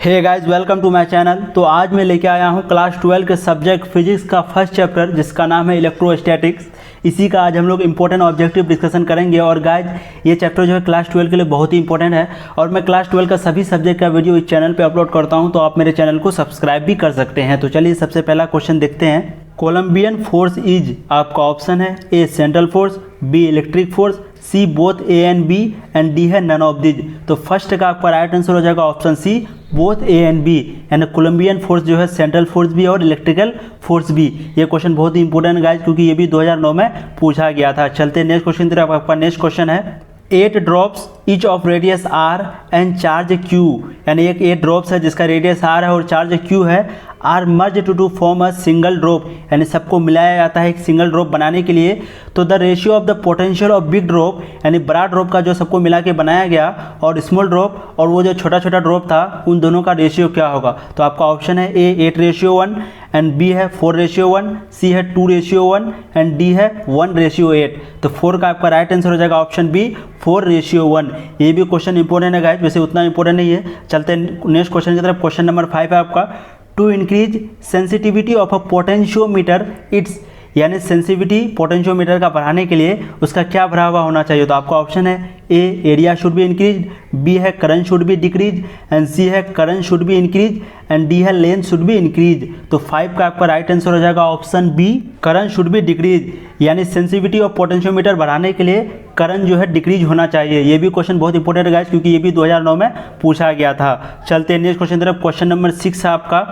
Hey guys, welcome to my channel. तो आज मैं लेके आया हूँ क्लास 12 के सब्जेक्ट फिजिक्स का फर्स्ट चैप्टर जिसका नाम है इलेक्ट्रोस्टैटिक्स। इसी का आज हम लोग इंपॉर्टेंट ऑब्जेक्टिव डिस्कशन करेंगे। और गाइस, ये चैप्टर जो है क्लास 12 के लिए बहुत ही इंपॉर्टेंट है और मैं क्लास 12 का सभी सब्जेक्ट का वीडियो इस चैनल पे अपलोड करता हूँ, तो आप मेरे चैनल को सब्सक्राइब भी कर सकते हैं। तो चलिए सबसे पहला क्वेश्चन देखते हैं। कोलंबियन फोर्स इज, आपका ऑप्शन है A central force, B electric force, C both A and B and D है नन ऑफ दिज। तो फर्स्ट का आपका राइट आंसर हो जाएगा option C, both A and B. यानी कोलंबियन फोर्स जो है सेंट्रल फोर्स भी और इलेक्ट्रिकल फोर्स भी। ये क्वेश्चन बहुत ही इंपॉर्टेंट है गाइस, क्योंकि ये भी 2009 में पूछा गया था। चलते नेक्स्ट क्वेश्चन की तरफ। आपका नेक्स्ट क्वेश्चन है 8 drops each of radius r and charge q. यानी एक 8 ड्रॉप्स है जिसका रेडियस आर है और चार्ज क्यू है, are merge to form a single drop. यानी सबको मिलाया जाता है एक सिंगल ड्रॉप बनाने के लिए। तो the ratio of the potential of big drop, यानी बड़ा ड्रॉप का जो सबको मिला के बनाया गया, और स्मॉल ड्रॉप और वो जो छोटा छोटा ड्रॉप था, उन दोनों का रेशियो क्या होगा। तो आपका ऑप्शन है ए 8:1 एंड बी है 4:1, सी है 2:1 एंड डी है 1:8। तो 4 का आपका राइट आंसर हो जाएगा ऑप्शन बी 4:1। ये भी क्वेश्चन इंपॉर्टेंट है गाइस, वैसे उतना इंपॉर्टेंट नहीं है। चलते हैं नेक्स्ट क्वेश्चन की तरफ। क्वेश्चन नंबर 5 है आपका, to increase sensitivity of a potentiometer it's. यानी सेंसिटिविटी पोटेंशियोमीटर का बढ़ाने के लिए उसका क्या बढ़ा हुआ होना चाहिए। तो आपका ऑप्शन है A area should be increase, B है current should be decrease and सी है current should be increase and D है लेंथ शुड बी इंक्रीज। तो 5 का आपका राइट आंसर हो जाएगा option B, current should be decrease. यानी सेंसिटिविटी ऑफ पोटेंशियोमीटर बढ़ाने के लिए करंट जो है डिक्रीज होना चाहिए। ये भी क्वेश्चन बहुत इंपॉर्टेंट है गाइस, क्योंकि ये भी 2009 में पूछा गया था। चलते हैं नेक्स्ट क्वेश्चन तरफ। क्वेश्चन नंबर 6 है आपका,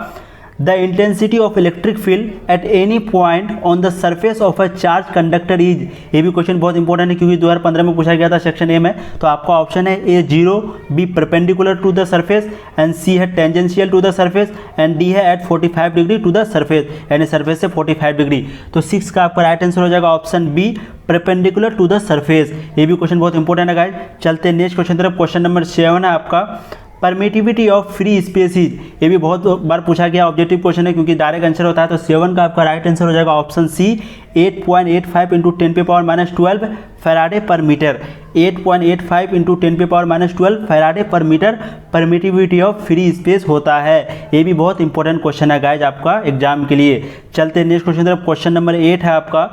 the intensity of electric field at any point on the surface of a charge conductor is. ये भी क्वेश्चन बहुत इंपॉर्टेंट है, क्योंकि 2015 में पूछा गया था सेक्शन ए में। तो आपका ऑप्शन है A 0, B perpendicular to the surface and सी है tangential to the surface and D है at 45 degree to the surface, यानी सरफेस से 45 डिग्री। तो 6 का आपका राइट आंसर हो जाएगा option b, perpendicular to the surface. ये भी क्वेश्चन बहुत इंपॉर्टेंट है गाइस। चलते हैं नेक्स्ट क्वेश्चन तरफ। क्वेश्चन नंबर 7 है आपका, परमिटिविटी ऑफ फ्री स्पेसिस। ये भी बहुत बार पूछा गया ऑब्जेक्टिव क्वेश्चन है, क्योंकि डायरेक्ट आंसर होता है। तो 7 का आपका राइट आंसर हो जाएगा option c, 8.85 × 10⁻12 faraday per metre. 8.85 × 10⁻12 faraday per metre permittivity of free space होता है। ये भी बहुत इंपॉर्टेंट क्वेश्चन है गाइज आपका एग्जाम के लिए। चलते हैं नेक्स्ट क्वेश्चन तरफ। क्वेश्चन नंबर 8 है आपका,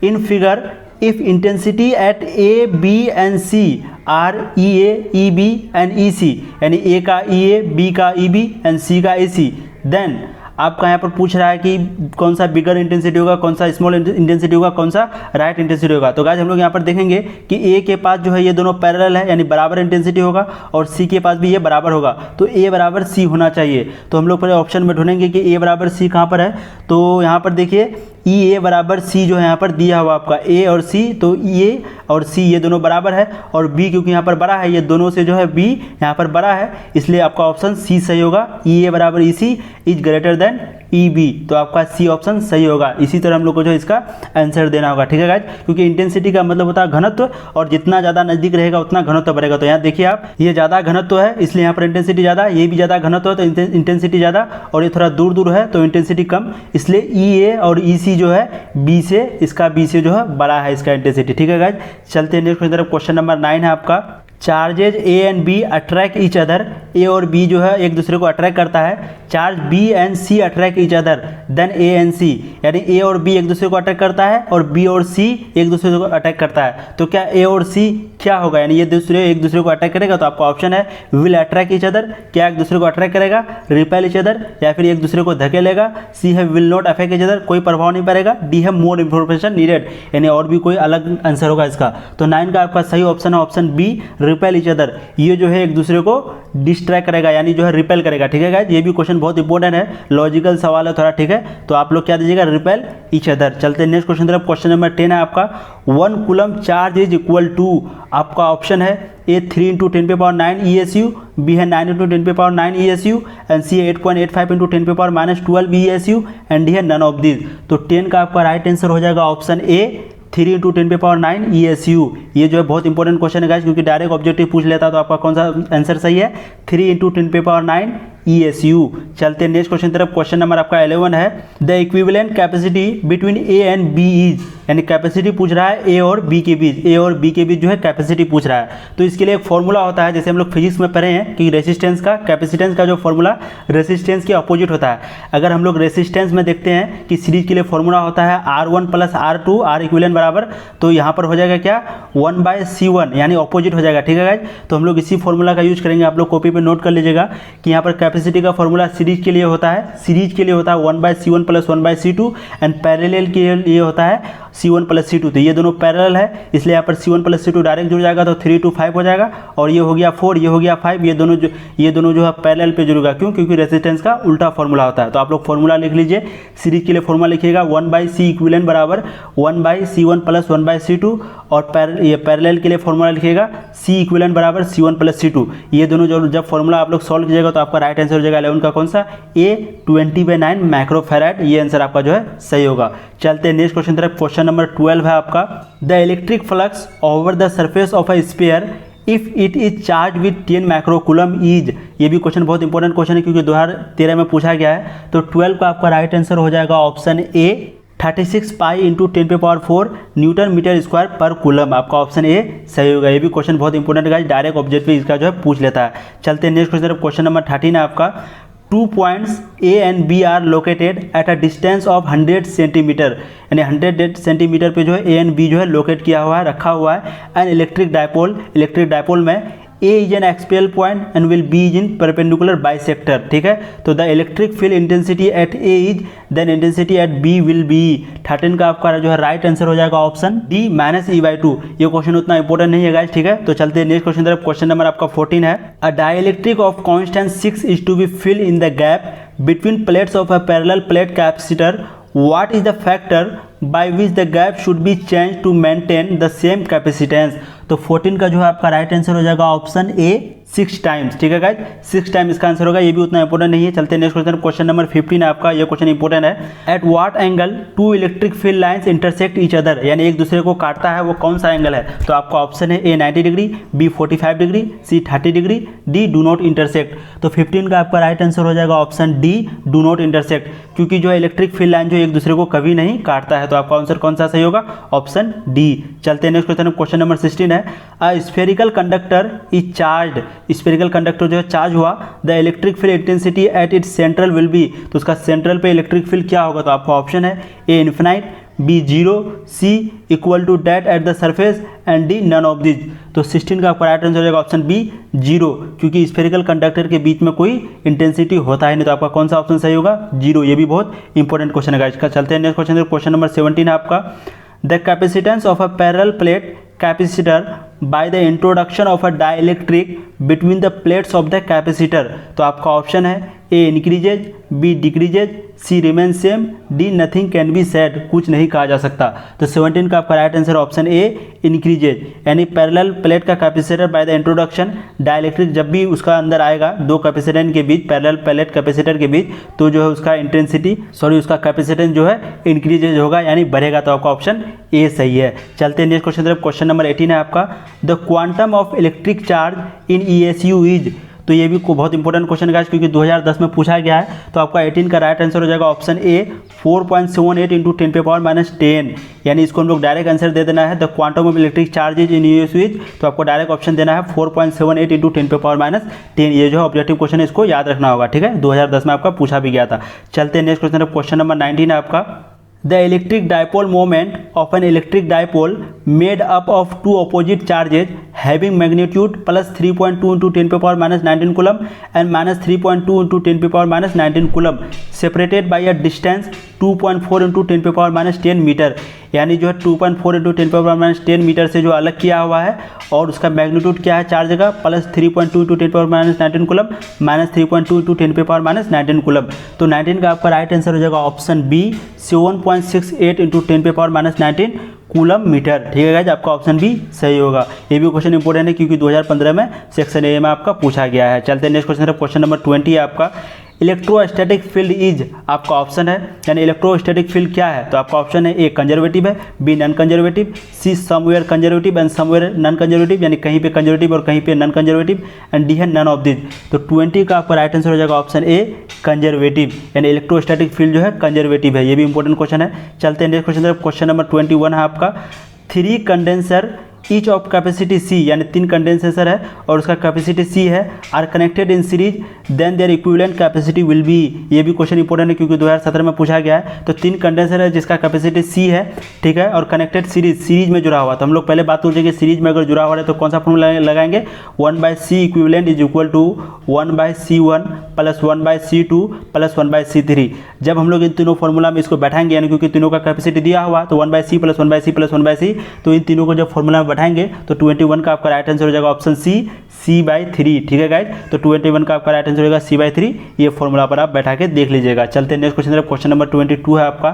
in figure if intensity at A, B and C are EA, EB and EC, यानी A का EA, B का EB and C का EC, then आपका यहाँ पर पूछ रहा है कि कौन सा बिगर इंटेंसिटी होगा, कौन सा स्मॉल इंटेंसिटी होगा, कौन सा राइट इंटेंसिटी होगा। तो गाइस हम लोग यहाँ पर देखेंगे कि ए के पास जो है ये दोनों पैरेलल है, यानी बराबर इंटेंसिटी होगा, और सी के पास भी ये बराबर होगा। तो ए बराबर सी होना चाहिए। तो हम लोग पहले ऑप्शन में ढूंढेंगे कि ए बराबर सी कहाँ पर है। तो यहाँ पर देखिए ई ए बराबर सी जो है यहाँ पर दिया हुआ आपका ए और सी, तो ए और सी ये दोनों बराबर है, और बी क्योंकि यहाँ पर बड़ा है, ये दोनों से जो है बी यहाँ पर बड़ा है, इसलिए आपका ऑप्शन सी सही होगा। ई ए बराबर E C is greater than E B. तो आपका सी ऑप्शन सही होगा। इसी तरह हम लोग को जो इसका आंसर देना होगा, ठीक है गाइज, क्योंकि इंटेंसिटी का मतलब होता है घनत्व, और जितना ज़्यादा नज़दीक रहेगा उतना घनत्व बढ़ेगा। तो यहाँ देखिए आप, ये ज़्यादा घनत्व है इसलिए यहाँ पर इंटेंसिटी ज़्यादा, ये भी ज़्यादा घनत्व है तो इंटेंसिटी ज़्यादा, और ये थोड़ा दूर दूर है तो इंटेंसिटी कम, इसलिए ई ए और ई सी जो है बी से, इसका बी से जो है बड़ा है इसका इंटेंसिटी, ठीक है गाइज। चलते हैं नेक्स्ट क्वेश्चन तरफ। क्वेश्चन नंबर 9 है आपका, charges A and B attract each other. A और बी जो है एक दूसरे को अट्रैक्ट करता है। Charge B and C attract each other than A and C, यानी ए और बी एक दूसरे को अट्रैक्ट करता है और बी और सी एक दूसरे को अटैक करता है। तो क्या ए और सी क्या होगा, यानी ये दूसरे एक दूसरे को अटैक करेगा। तो आपका ऑप्शन है विल अट्रैक्ट ईच अदर, क्या एक दूसरे को अट्रैक्ट करेगा, रिपेल ईच अदर, या फिर एक दूसरे को धकेलेगा। सी है will not affect each other, कोई प्रभाव नहीं पड़ेगा। डी है मोर इंफॉर्मेशन नीडेड, यानी और भी कोई अलग आंसर होगा इसका। तो 9 का आपका सही ऑप्शन है option b, repel each other. ये जो है एक दूसरे को डिस्ट्रैक्ट करेगा, यानी जो है रिपेल करेगा, ठीक है गाइस। ये भी क्वेश्चन बहुत इंपॉर्टेंट है, लॉजिकल सवाल है थोड़ा, ठीक है। तो आप लोग क्या दीजिएगा, रिपेल ईच अदर। चलते हैं नेक्स्ट क्वेश्चन तरफ। क्वेश्चन नंबर 10 है आपका, 1 coulomb charge is equal to. आपका ऑप्शन है ए 3 × 10⁻9 ESU, बी है 9 × 10⁻9 ESU and c 8.85 × 10⁻12 ESU and D है नन ऑफ दिस। तो 10 का आपका राइट आंसर हो जाएगा ऑप्शन ए, 3 × 10⁻9 ESU। ये जो है बहुत इंपॉर्टेंट क्वेश्चन है गाइस, क्योंकि डायरेक्ट ऑब्जेक्टिव पूछ लेता, तो आपका कौन सा आंसर सही है, 3 × 10⁻9 ESU। चलते नेक्स्ट क्वेश्चन तरफ। क्वेश्चन नंबर आपका 11 है, the equivalent capacity between A and B is, यानी कैपेसिटी पूछ रहा है A और B के बीच, A और B के बीच जो है कैपेसिटी पूछ रहा है। तो इसके लिए एक फॉर्मूला होता है, जैसे हम लोग फिजिक्स में पढ़े हैं कि रेसिस्टेंस का कैपेसिटेंस का जो फॉर्मूला रेसिस्टेंस के अपोजिट होता है। अगर हम लोग रेसिस्टेंस में देखते हैं कि सीरीज के लिए फॉर्मूला होता है R1 plus R2, R equivalent बराबर, तो यहाँ पर हो जाएगा क्या 1/C1, यानी अपोजिट हो जाएगा। ठीक है गाइज, तो हम लोग इसी फॉर्मूला का यूज करेंगे। आप लोग कॉपी पे नोट कर लीजिएगा कि यहाँ पर कैपेसिटी का फॉर्मूला सीरीज के लिए होता है, सीरीज के लिए होता है 1/C1 plus 1/C2 and parallel के लिए होता है C1 प्लस C2। तो ये दोनों पैरेलल है, इसलिए यहाँ पर C1 प्लस C2 डायरेक्ट जुड़ जाएगा, तो 3 to 5 हो जाएगा, और ये हो गया 4, ये हो गया 5, ये दोनों जो है पैरेलल पे जुड़ेगा। क्यों? क्योंकि रेजिस्टेंस का उल्टा फॉर्मूला होता है। तो आप लोग फॉर्मूला लिख लीजिए। सीरीज के लिए फॉर्मूला लिखिएगा 1/C इक्विवेलेंट बराबर 1/C1 प्लस 1/C2, और ये पैरेलल के लिए फॉर्मूला लिखिएगा C इक्विवेलेंट बराबर C1 प्लस C2। ये दोनों जो जब फॉर्मूला आप लोग सॉल्व कीजिएगा तो आपका राइट आंसर हो जाएगा 11 का कौन सा, A 20/9 माइक्रोफैराड। ये आंसर आपका जो है सही होगा। चलते हैं नेक्स्ट क्वेश्चन तरफ। क्वेश्चन नंबर 12 है आपका, the electric flux over the surface of a sphere if it is charge with 10 microcoulomb is. ये भी क्वेश्चन बहुत इंपॉर्टेंट क्वेश्चन है क्योंकि 2013 में पूछा गया है। तो 12 का आपका राइट आंसर हो जाएगा option a 36 pi into 10⁴ newton metre square per coulomb. आपका ऑप्शन ए सही होगा। ये भी क्वेश्चन बहुत इंपॉर्टेंट है, डायरेक्ट ऑब्जेक्ट पे इसका जो है पूछ लेता है। चलते हैं नेक्स्ट क्वेश्चन तरफ। क्वेश्चन नंबर 13 है आपका, 2 points A and B are located at a distance of 100 centimetre, यानी 100 सेंटीमीटर पे जो है A एंड B जो है लोकेट किया हुआ है, रखा हुआ है। एंड इलेक्ट्रिक डायपोल में A is an axial point and will B is in perpendicular bisector. ठीक है, तो the electric field intensity at A is then intensity at B will be. 13 का आपका जो है राइट आंसर हो जाएगा ऑप्शन D -E/2। ये क्वेश्चन उतना इंपॉर्टेंट नहीं है गाइस। ठीक है, तो चलते हैं नेक्स्ट क्वेश्चन तरफ। क्वेश्चन नंबर आपका 14 है, a dielectric of constant 6 is to be fill in the gap between plates of a parallel plate capacitor. What is the factor by which the gap should be changed to maintain the same capacitance? तो 14 का जो है आपका right answer हो जाएगा option ए 6 times. ठीक है guys, 6 time इसका आंसर होगा। ये भी उतना इंपॉर्टेंट नहीं है। चलते हैं नेक्स्ट क्वेश्चन। क्वेश्चन नंबर 15 है आपका, ये क्वेश्चन इंपॉर्टेंट है। At what angle 2 electric field lines intersect each other, यानी एक दूसरे को काटता है, वो कौन सा एंगल है? तो आपका ऑप्शन है a 90 degree, b 45 degree, c 30 degree, d do not intersect. तो 15 का आपका राइट आंसर हो जाएगा option d do not intersect, क्योंकि जो इलेक्ट्रिक फील्ड लाइन जो एक दूसरे को कभी नहीं काटता है। तो आपका आंसर कौन सा सही होगा? Option D. चलते हैं नेक्स्ट क्वेश्चन। क्वेश्चन नंबर 16 है, a spherical conductor is charged, spherical conductor जो है चार्ज हुआ, the electric field intensity at its central will be. तो उसका सेंट्रल पे इलेक्ट्रिक फील्ड क्या होगा? तो आपका ऑप्शन है A infinite, B 0, C equal to that at the surface and D none of this. तो 16 का आपका राइट आंसर हो जाएगा ऑप्शन बी 0, क्योंकि स्फेरिकल कंडक्टर के बीच में कोई इंटेंसिटी होता है नहीं। तो आपका कौन सा ऑप्शन सही होगा? 0। ये भी बहुत इंपॉर्टेंट क्वेश्चन है इसका। चलते हैं नेक्स्ट क्वेश्चन। क्वेश्चन नंबर 17 है आपका, the capacitance of a parallel plate capacitor by the introduction of a dielectric between the plates of the capacitor. तो आपका ऑप्शन है a increases, b decreases, c remain same, d nothing can be said, कुछ नहीं कहा जा सकता। तो 17 का आपका right answer option a increases, यानी पैरेलल प्लेट का capacitor by the introduction dielectric जब भी उसका अंदर आएगा दो कैपेसिटेंस के बीच, पैरेलल प्लेट कैपेसिटर के बीच, तो जो है उसका इंटेंसिटी उसका कैपेसिटेंस जो है इंक्रीजेज होगा, यानी बढ़ेगा। तो आपका ऑप्शन ए सही है। चलते हैं नेक्स्ट क्वेश्चन तरफ। क्वेश्चन नंबर 18 है आपका, the quantum of electric charge in ESU is. तो ये भी बहुत इंपॉर्टेंट क्वेश्चन है क्योंकि 2010 में पूछा गया है। तो आपका 18 का राइट आंसर हो जाएगा ऑप्शन ए 4.78 इंटू 10⁻⁻10, यानी इसको हम लोग डायरेक्ट आंसर दे देना है, the quantum of electric charges in ESU is. तो आपको डायरेक्ट ऑप्शन देना है 4.78 इंटू 10⁻10। ये जो है ऑब्जेक्टिव क्वेश्चन है, इसको याद रखना होगा। ठीक है, 2010 में आपका पूछा भी गया था। चलते हैं नेक्स्ट क्वेश्चन। क्वेश्चन नंबर 19 है आपका, the electric dipole moment of an electric dipole made up of two opposite charges having magnitude +3.2 into 10⁻19 coulomb and -3.2 into 10⁻19 coulomb separated by a distance 2.4 into 10⁻10 metre, यानी जो है 2.4 into 10⁻10 metre से जो अलग किया हुआ है, और उसका मैग्नीट्यूड क्या है चार्ज का? +3.2 into 10⁻19 कूलम, -3.2 into 10⁻19 कूलम। तो 19 का आपका राइट आंसर हो जाएगा option b 7.68 into 10⁻19 coulomb metre. ठीक है गाइज, आपका ऑप्शन बी सही होगा। ये भी क्वेश्चन इंपॉर्टेंट है क्योंकि 2015 में सेक्शन ए में आपका पूछा गया है। चलते हैं नेक्स्ट क्वेश्चन। क्वेश्चन नंबर 20 है आपका, इलेक्ट्रोस्टैटिक फील्ड इज आपका ऑप्शन है, यानी इलेक्ट्रोस्टैटिक फील्ड क्या है, तो आपका ऑप्शन है ए कंजर्वेटिव है, b non conservative, c somewhere conservative and somewhere non conservative, यानी कहीं पे कंजर्वेटिव और कहीं पे नॉन कंजर्वेटिव, एंड डी है नन ऑफ दिस। तो 20 का आपका राइट आंसर हो जाएगा ऑप्शन ए कंजर्वेटिव, यानी इलेक्ट्रोस्टैटिक फील्ड जो है कंजर्वेटिव है। ये भी इंपॉर्टेंट क्वेश्चन है। चलते हैं नेक्स्ट क्वेश्चन तरफ। क्वेश्चन नंबर 21 है आपका, 3 condenser each of capacity c, यानी 3 कंडेंसेटर है और उसका कैपेसिटी सी है, are connected in series then their equivalent capacity will be. ये भी क्वेश्चन इंपॉर्टेंट है क्योंकि 2017 में पूछा गया है। तो 3 कंडेंसर है जिसका कैपेसिटी सी है, ठीक है, और कनेक्टेड सीरीज में जुड़ा हुआ। तो हम लोग पहले बात करेंगे सीरीज में अगर जुड़ा हुआ है तो कौन सा फॉर्मूला लगाएंगे, 1/C equivalent is equal to 1/C1 plus 1/C2 plus 1/C3। जब हम लोग इन तीनों फॉर्मूला में इसको बैठाएंगे, यानी क्योंकि तीनों का कैपेसिटी दिया हुआ तो 1/C plus 1/C plus 1/C, तो इन तीनों को जब फॉर्मूला में बैठाएंगे तो 21 का आपका राइट आंसर हो जाएगा ऑप्शन सी, C/3। ठीक है गाइज, तो 21 का आपका राइट आंसर होगा C/3। ये फॉर्मूला पर आप बैठा के देख लीजिएगा। चलते हैं नेक्स्ट क्वेश्चन तरफ। क्वेश्चन नंबर 22 है आपका,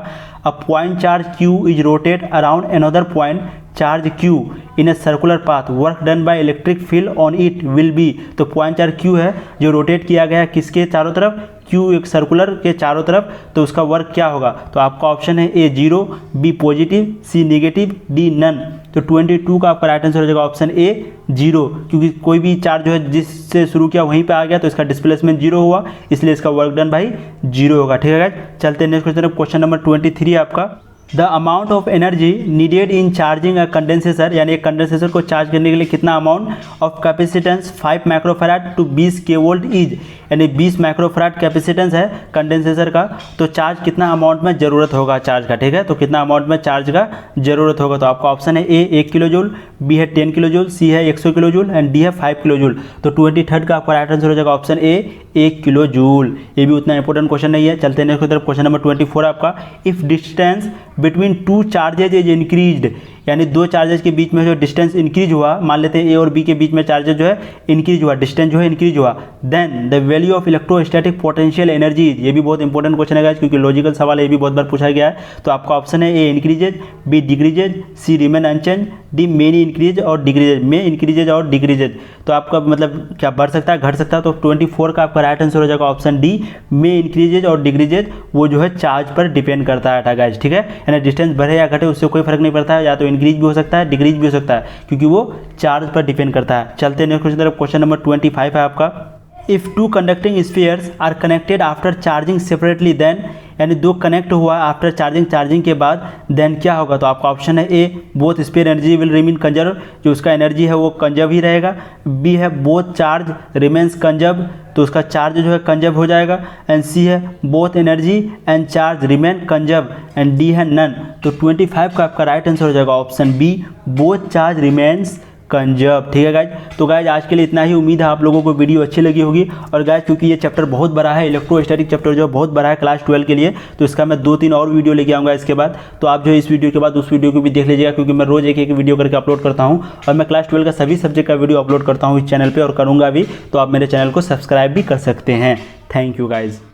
a point charge Q is rotate around another point charge Q in a circular path, work done by electric field on it will be. तो पॉइंट चार्ज Q है जो rotate किया गया है किसके चारों तरफ, Q एक सर्कुलर के चारों तरफ, तो उसका वर्क क्या होगा, तो आपका ऑप्शन है A 0, B positive, C negative, D none. तो 22 का आपका राइट आंसर हो जाएगा ऑप्शन ए 0, क्योंकि कोई भी चार्ज जो है जिससे शुरू किया वहीं पे आ गया तो इसका डिस्प्लेसमेंट 0 हुआ, इसलिए इसका वर्क डन भाई 0 होगा। ठीक है गाइस, चलते हैं नेक्स्ट क्वेश्चन। क्वेश्चन नंबर 23 आपका, the amount of energy needed in charging a condensator, यानी एक कंडेंसेटर को चार्ज करने के लिए कितना amount of capacitance 5 microfarad to 20 kV is, यानी 20 माइक्रोफैराड कैपेसिटेंस है कंडेंसेटर का, तो चार्ज कितना अमाउंट में ज़रूरत होगा चार्ज का। ठीक है, तो कितना अमाउंट में चार्ज का ज़रूरत होगा, तो आपका ऑप्शन है ए 1 किलो जूल, बी है 10 किलो जूल, सी है 100 किलो जूल एंड डी है 5 किलो जूल। तो 23 का आपका राइट आंसर हो जाएगा ऑप्शन ए 1 किलो जूल। ये भी उतना इंपॉर्टेंट क्वेश्चन नहीं है। चलते हैं नेक्स्ट तरफ। क्वेश्चन नंबर 24 आपका, if distance between 2 charges is increased, यानी 2 चार्जेज के बीच में जो डिस्टेंस इंक्रीज हुआ, मान लेते हैं ए और बी के बीच में चार्जेज जो है इंक्रीज हुआ, डिस्टेंस जो है इंक्रीज हुआ, then the value of electrostatic potential energy. ये भी बहुत इंपॉर्टेंट क्वेश्चन है क्योंकि लॉजिकल सवाल है, ये भी बहुत बार पूछा गया है। तो आपका ऑप्शन है a increases, b decreases, c remain unchanged, d many increase और डिक्रीजेज, में इंक्रीजेज और डिक्रीजेज। तो आपका मतलब क्या बढ़ सकता है घट सकता है, तो 24 का आपका राइट आंसर हो जाएगा ऑप्शन डी, में इंक्रीजेज और डिक्रीजेज वो जो है चार्ज पर डिपेंड करता है गाइस। ठीक है, यानी डिस्टेंस बढ़े या घटे उससे कोई फर्क नहीं पड़ता है, या तो इंक्रीज भी हो सकता है डिक्रीज भी हो सकता है, क्योंकि वो चार्ज पर डिपेंड करता है। चलते हैं नेक्स्ट क्वेश्चन तरफ। क्वेश्चन नंबर 25 है आपका, if 2 conducting spheres are connected after charging separately then, यानी 2 कनेक्ट हुआ आफ्टर चार्जिंग के बाद देन क्या होगा, तो आपका ऑप्शन है A both sphere energy will remain conserve, जो उसका एनर्जी है वो कंजर्व ही रहेगा, बी है बोथ चार्ज रिमेन्स कंजर्व, तो उसका चार्ज जो है कंजर्व हो जाएगा, एंड सी है both energy and charge remain conserve, and D है नन। तो 25 का आपका राइट आंसर हो जाएगा option b, both charge remains conserve. ठीक है गाइज, तो गाइज आज के लिए इतना ही। उम्मीद है आप लोगों को वीडियो अच्छी लगी होगी। और गाइज क्योंकि ये चैप्टर बहुत बड़ा है, इलेक्ट्रोस्टैटिक चैप्टर जो बहुत बड़ा है क्लास 12 के लिए, तो इसका मैं 2-3 और वीडियो लेके आऊँगा इसके बाद। तो आप जो इस वीडियो के बाद उस वीडियो को भी देख लीजिएगा, क्योंकि मैं रोज़ एक वीडियो करके अपलोड करता हूँ और मैं क्लास 12 का सभी सब्जेक्ट का वीडियो अपलोड करता हूँ इस चैनल पर और करूँगा भी। तो आप मेरे चैनल को सब्सक्राइब भी कर सकते हैं। Thank you guys.